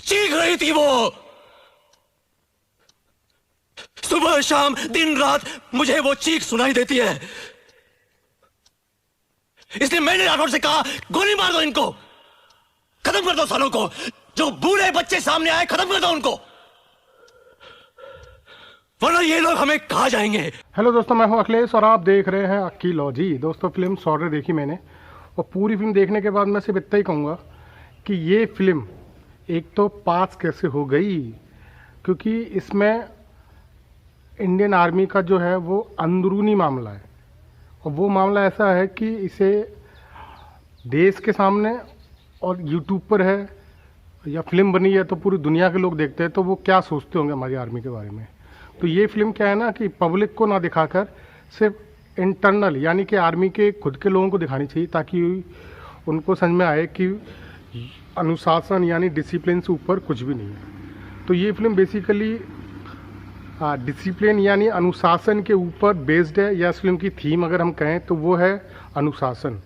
चीख रही थी वो। सुबह शाम दिन रात मुझे वो चीख सुनाई देती है। इसलिए मैंने राठौड़ से कहा, गोली मार दो इनको, खत्म कर दो सालों को। जो बूढ़े बच्चे सामने आए, खत्म कर दो उनको, वरना ये लोग हमें कहा जाएंगे। हेलो दोस्तों, मैं हूं अखिलेश और आप देख रहे हैं अकीलॉजी। दोस्तों, फिल्म सॉर्डर देखी मैंने और पूरी फिल्म देखने के बाद मैं सिर्फ इतना ही कहूँगा कि ये फिल्म एक तो पास कैसे हो गई, क्योंकि इसमें इंडियन आर्मी का जो है वो अंदरूनी मामला है। और वो मामला ऐसा है कि इसे देश के सामने और यूट्यूब पर है या फिल्म बनी है तो पूरी दुनिया के लोग देखते हैं, तो वो क्या सोचते होंगे हमारी आर्मी के बारे में। तो ये फिल्म क्या है ना कि पब्लिक को ना दिखाकर सिर्फ इंटरनल यानी कि आर्मी के खुद के लोगों को दिखानी चाहिए, ताकि उनको समझ में आए कि अनुशासन यानी डिसिप्लिन से ऊपर कुछ भी नहीं है। तो ये फिल्म बेसिकली डिसिप्लिन यानी अनुशासन के ऊपर बेस्ड है, या इस फिल्म की थीम अगर हम कहें तो वो है अनुशासन।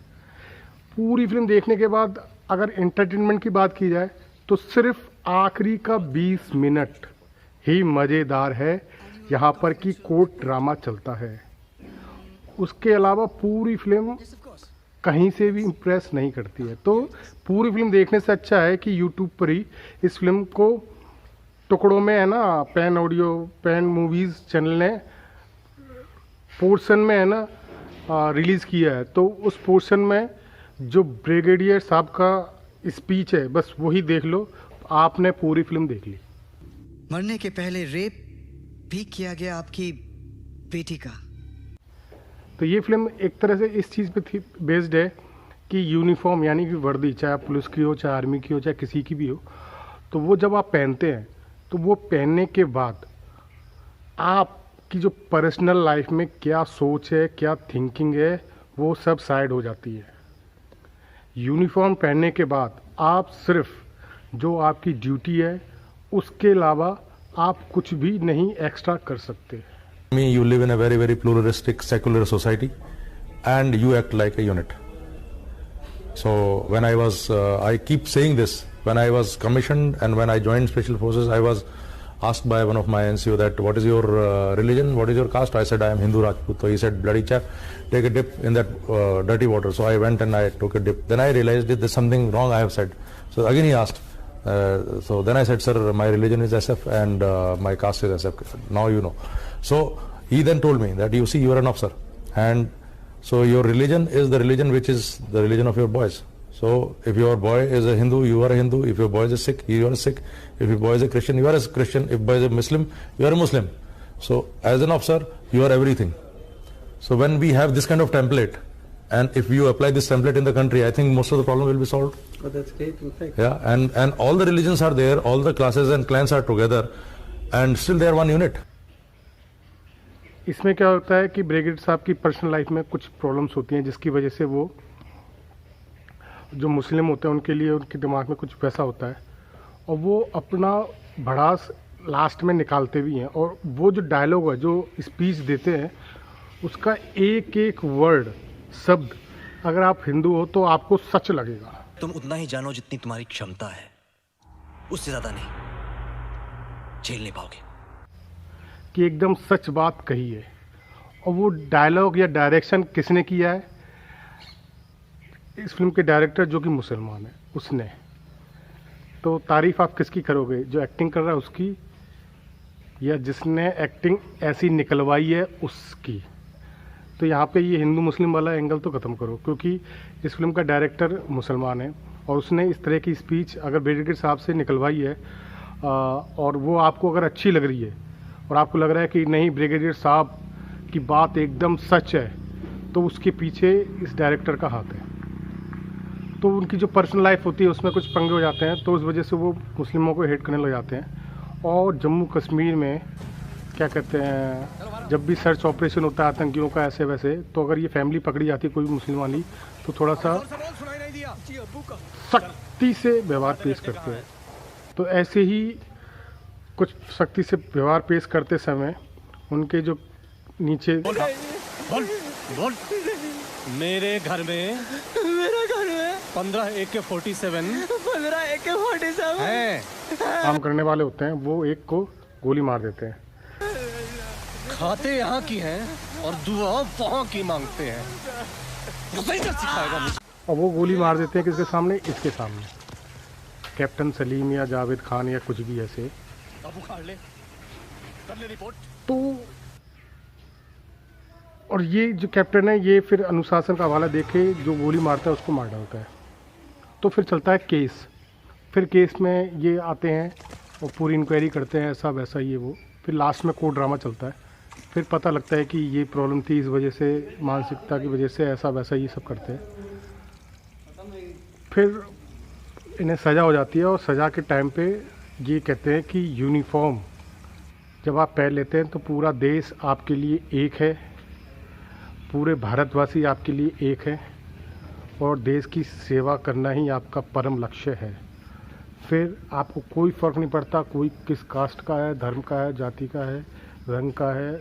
पूरी फिल्म देखने के बाद अगर एंटरटेनमेंट की बात की जाए तो सिर्फ आखिरी का 20 मिनट ही मज़ेदार है। यहाँ पर कि कोर्ट ड्रामा चलता है, उसके अलावा पूरी फिल्म कहीं से भी इम्प्रेस नहीं करती है। तो पूरी फिल्म देखने से अच्छा है कि यूट्यूब पर ही इस फिल्म को टुकड़ों में है ना, pan audio pan movies channel ने पोर्शन में है ना रिलीज़ किया है। तो उस पोर्शन में जो ब्रिगेडियर साहब का स्पीच है, बस वही देख लो, आपने पूरी फिल्म देख ली। मरने के पहले रेप भी किया गया आपकी बेटी का। तो ये फिल्म एक तरह से इस चीज़ पे बेस्ड है कि यूनिफॉर्म यानी कि वर्दी, चाहे पुलिस की हो, चाहे आर्मी की हो, चाहे किसी की भी हो, तो वो जब आप पहनते हैं तो वो पहनने के बाद आपकी जो पर्सनल लाइफ में क्या सोच है, क्या थिंकिंग है, वो सब साइड हो जाती है। यूनिफॉर्म पहनने के बाद आप सिर्फ जो आपकी ड्यूटी है उसके अलावा आप कुछ भी नहीं एक्स्ट्रा कर सकते। You live in a very, very pluralistic, secular society, and you act like a unit. So when I keep saying this, when I was commissioned and when I joined Special Forces, I was asked by one of my NCO that what is your religion, what is your caste? I said I am Hindu Rajput. So he said, bloody chap, take a dip in that dirty water. So I went and I took a dip. Then I realized that there's something wrong I have said. So again he asked. So then I said, sir, my religion is SF and my caste is SF. Now you know. So he then told me that you see, you are an officer, and so your religion is the religion which is the religion of your boys. So if your boy is a Hindu, you are a Hindu. If your boy is a Sikh, you are a Sikh. If your boy is a Christian, you are a Christian. If boy is a Muslim, you are a Muslim. So as an officer, you are everything. So when we have this kind of template, and if you apply this template in the country, I think most of the problem will be solved. Oh, that's great, in fact. Yeah, and all the religions are there, all the classes and clans are together, and still they are one unit. इसमें क्या होता है कि brigade साहब की personal life में कुछ problems होती हैं, जिसकी वजह से वो जो मुस्लिम होते हैं उनके लिए उनके दिमाग में कुछ वैसा होता है और वो अपना भड़ास लास्ट में निकालते भी हैं। और वो जो डायलॉग है, जो स्पीच देते हैं, उसका एक एक वर्ड, शब्द अगर आप हिंदू हो तो आपको सच लगेगा। तुम उतना ही जानो जितनी तुम्हारी क्षमता है, उससे ज्यादा नहीं झेल नहीं पाओगे। कि एकदम सच बात कही है। और वो डायलॉग या डायरेक्शन किसने किया है? इस फिल्म के डायरेक्टर जो कि मुसलमान है, उसने। तो तारीफ आप किसकी करोगे, जो एक्टिंग कर रहा है उसकी, या जिसने एक्टिंग ऐसी निकलवाई है उसकी? तो यहाँ पे ये हिंदू मुस्लिम वाला एंगल तो ख़त्म करो, क्योंकि इस फिल्म का डायरेक्टर मुसलमान है और उसने इस तरह की स्पीच अगर ब्रिगेडियर साहब से निकलवाई है और वो आपको अगर अच्छी लग रही है और आपको लग रहा है कि नहीं ब्रिगेडियर साहब की बात एकदम सच है, तो उसके पीछे इस डायरेक्टर का हाथ है। तो उनकी जो पर्सनल लाइफ होती है उसमें कुछ पंगे हो जाते हैं, तो उस वजह से वो मुस्लिमों को हेट करने लग जाते हैं। और जम्मू कश्मीर में क्या कहते हैं, जब भी सर्च ऑपरेशन होता है आतंकियों का ऐसे वैसे, तो अगर ये फैमिली पकड़ी जाती है कोई मुस्लिम वाली, तो थोड़ा सा सख्ती से व्यवहार पेश करते हैं। तो ऐसे ही कुछ सख्ती से व्यवहार पेश करते समय उनके जो नीचे बोल, मेरे घर में 15 AK-47 हैं। काम करने वाले होते हैं, वो एक को गोली मार देते हैं। खाते यहाँ की हैं और दुआ वहाँ की मांगते हैं। सिखाएगा मुझे। और वो गोली मार देते हैं किसके सामने? इसके सामने। कैप्टन सलीम या जावेद खान या कुछ भी ऐसे। तो और ये जो कैप्टन है ये फिर अनुशासन का हवाला देके जो गोली मारता है उसको मार डालता है। तो फिर चलता है केस। फिर केस में ये आते हैं और पूरी इंक्वायरी करते हैं, ऐसा वैसा ये वो। फिर लास्ट में कोर्ट ड्रामा चलता है। फिर पता लगता है कि ये प्रॉब्लम थी, इस वजह से, मानसिकता की वजह से ऐसा वैसा ये सब करते हैं। फिर इन्हें सज़ा हो जाती है और सज़ा के टाइम पे ये कहते हैं कि यूनिफॉर्म जब आप पहन लेते हैं तो पूरा देश आपके लिए एक है, पूरे भारतवासी आपके लिए एक है और देश की सेवा करना ही आपका परम लक्ष्य है। फिर आपको कोई फ़र्क नहीं पड़ता कोई किस कास्ट का है, धर्म का है, जाति का है, रंग का है,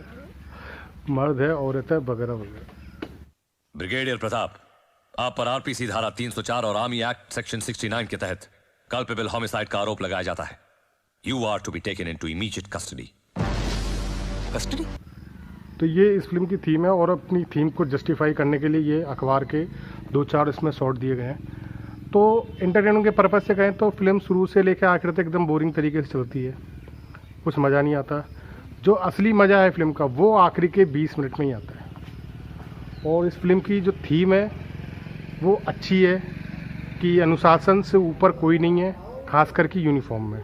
मर्द है, औरत है, वगैरह वगैरह। ब्रिगेडियर प्रताप, आप पर आरपीसी धारा 304 और आर्मी एक्ट सेक्शन 69 के तहत कल्पेबल होमिसाइड का आरोप लगाया जाता है। You are to be taken into immediate custody. Custody? तो ये इस फिल्म की थीम है और अपनी थीम को जस्टिफाई करने के लिए ये अखबार के 2-4 इसमें शॉट दिए गए हैं। तो एंटरटेनमेंट के पर्पज़ से कहें तो फिल्म शुरू से लेकर आखिर तक एकदम बोरिंग तरीके से चलती है, कुछ मज़ा नहीं आता। जो असली मज़ा है फिल्म का वो आखिरी के 20 मिनट में ही आता है। और इस फिल्म की जो थीम है वो अच्छी है कि अनुशासन से ऊपर कोई नहीं है, खास करके यूनिफॉर्म में।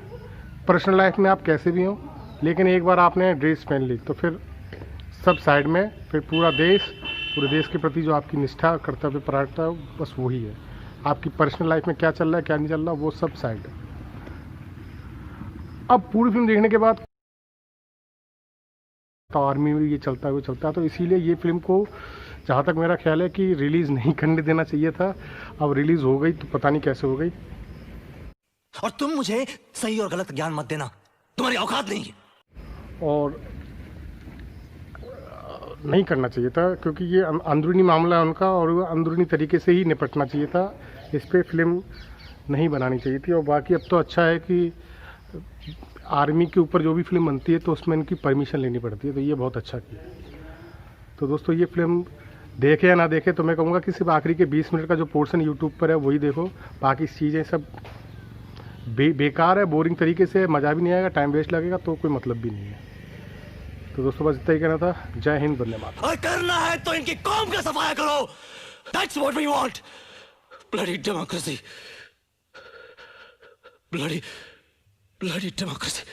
पर्सनल लाइफ में आप कैसे भी हों, लेकिन एक बार आपने ड्रेस पहन ली तो फिर सब साइड में, फिर पूरे देश के प्रति जो आपकी निष्ठा, कर्तव्य, प्रार्थना है, बस वही है। आपकी पर्सनल लाइफ में क्या चल रहा है क्या नहीं चल रहा वो सब साइड है। अब पूरी फिल्म देखने के बाद तो आर्मी में ये चलता है वो चलता है, तो इसीलिए ये फिल्म को जहाँ तक मेरा ख्याल है कि रिलीज़ नहीं करने देना चाहिए था। अब रिलीज़ हो गई तो पता नहीं कैसे हो गई। और तुम मुझे सही और गलत ज्ञान मत देना, तुम्हारी औकात नहीं है। और नहीं करना चाहिए था क्योंकि ये अंदरूनी मामला है उनका और वो अंदरूनी तरीके से ही निपटना चाहिए था। इस पर फिल्म नहीं बनानी चाहिए थी। और बाकी अब तो अच्छा है कि आर्मी के ऊपर जो भी फिल्म बनती है तो उसमें इनकी परमिशन लेनी पड़ती है, तो ये बहुत अच्छा किया। तो दोस्तों ये फिल्म देखे या ना देखे तो मैं कहूँगा कि सिर्फ आखिरी के 20 मिनट का जो पोर्शन यूट्यूब पर है वही देखो। बाकी चीज़ें सब बेकार है, बोरिंग तरीके से, मज़ा भी नहीं आएगा, टाइम वेस्ट लगेगा, तो कोई मतलब भी नहीं है। तो दोस्तों बस इतना ही कहना था। जय हिंद, वंदे मातरम। और करना है तो इनकी कौम का सफाया करो। That's what we want. Bloody democracy. Bloody democracy.